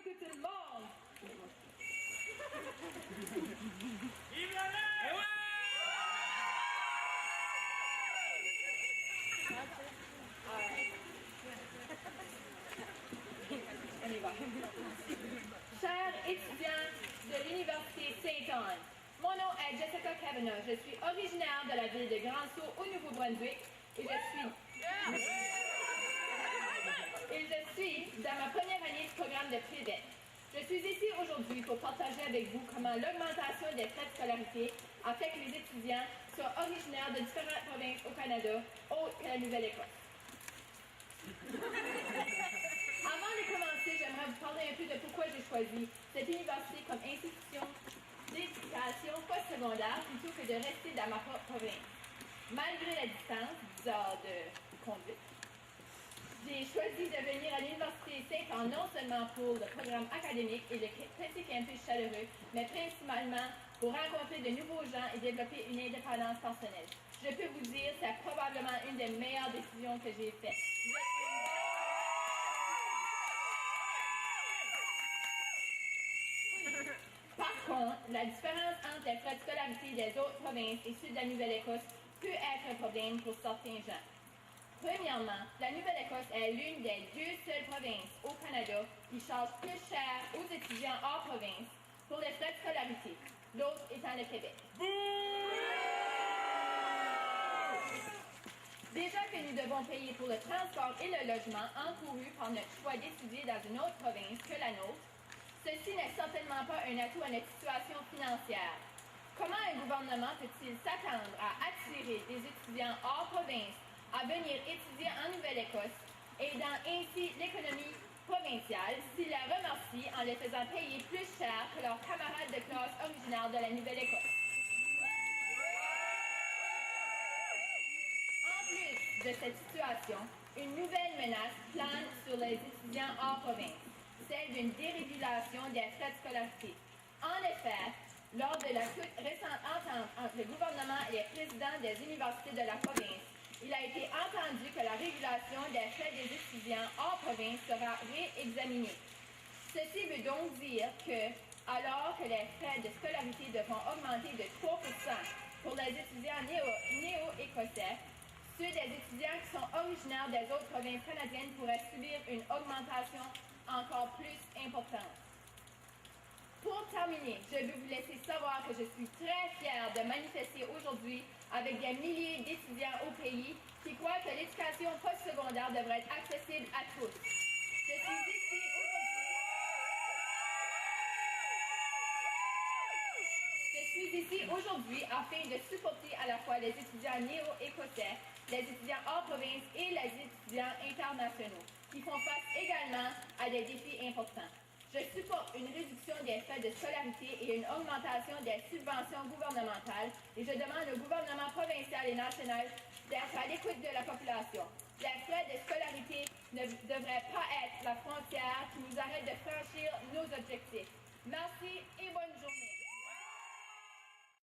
que tout le monde! Vive la mer! Ouais! On y va. Chers étudiants de l'Université Sainte-Anne, mon nom est Jessica Kavanaugh. Je suis originaire de la ville de Grand-Sault au Nouveau-Brunswick et je suis dans ma première année de programme de Prévet. Je suis ici aujourd'hui pour partager avec vous comment l'augmentation des frais de scolarité a fait que les étudiants soient originaires de différentes provinces au Canada, autres que la Nouvelle-Écosse. Avant de commencer, j'aimerais vous parler un peu de pourquoi j'ai choisi cette université comme institution d'éducation postsecondaire plutôt que de rester dans ma propre province. Malgré la distance, 10 heures de conduite, j'ai choisi de venir à l'Université Sainte-Anne non seulement pour le programme académique et le petit campus chaleureux, mais principalement pour rencontrer de nouveaux gens et développer une indépendance personnelle. Je peux vous dire, c'est probablement une des meilleures décisions que j'ai faites. Par contre, la différence entre les frais de scolarité des autres provinces et ceux de la Nouvelle-Écosse peut être un problème pour certains gens. Premièrement, la Nouvelle-Écosse est l'une des 2 seules provinces au Canada qui charge plus cher aux étudiants hors province pour les frais de scolarité, l'autre étant le Québec. Déjà que nous devons payer pour le transport et le logement encouru par notre choix d'étudier dans une autre province que la nôtre, ceci n'est certainement pas un atout à notre situation financière. Comment un gouvernement peut-il s'attendre à attirer des étudiants hors province à venir étudier en Nouvelle-Écosse, aidant ainsi l'économie provinciale, s'il la remercie en les faisant payer plus cher que leurs camarades de classe originaires de la Nouvelle-Écosse? En plus de cette situation, une nouvelle menace plane sur les étudiants hors province, celle d'une dérégulation des frais de scolarité. En effet, lors de la toute récente entente entre le gouvernement et les présidents des universités de la province, il a été entendu que la régulation des frais des étudiants hors province sera réexaminée. Ceci veut donc dire que, alors que les frais de scolarité devront augmenter de 3% pour les étudiants néo-écossais, ceux des étudiants qui sont originaires des autres provinces canadiennes pourraient subir une augmentation encore plus importante. Pour terminer, je veux vous laisser savoir que je suis très fière de manifester aujourd'hui avec des milliers d'étudiants au pays qui croient que l'éducation postsecondaire devrait être accessible à tous. Je suis ici aujourd'hui afin de supporter à la fois les étudiants néo-écossais, les étudiants hors province et les étudiants internationaux, qui font face également à des défis importants. Je supporte une réduction des frais de scolarité et une augmentation des subventions gouvernementales et je demande au gouvernement provincial et national d'être à l'écoute de la population. Les frais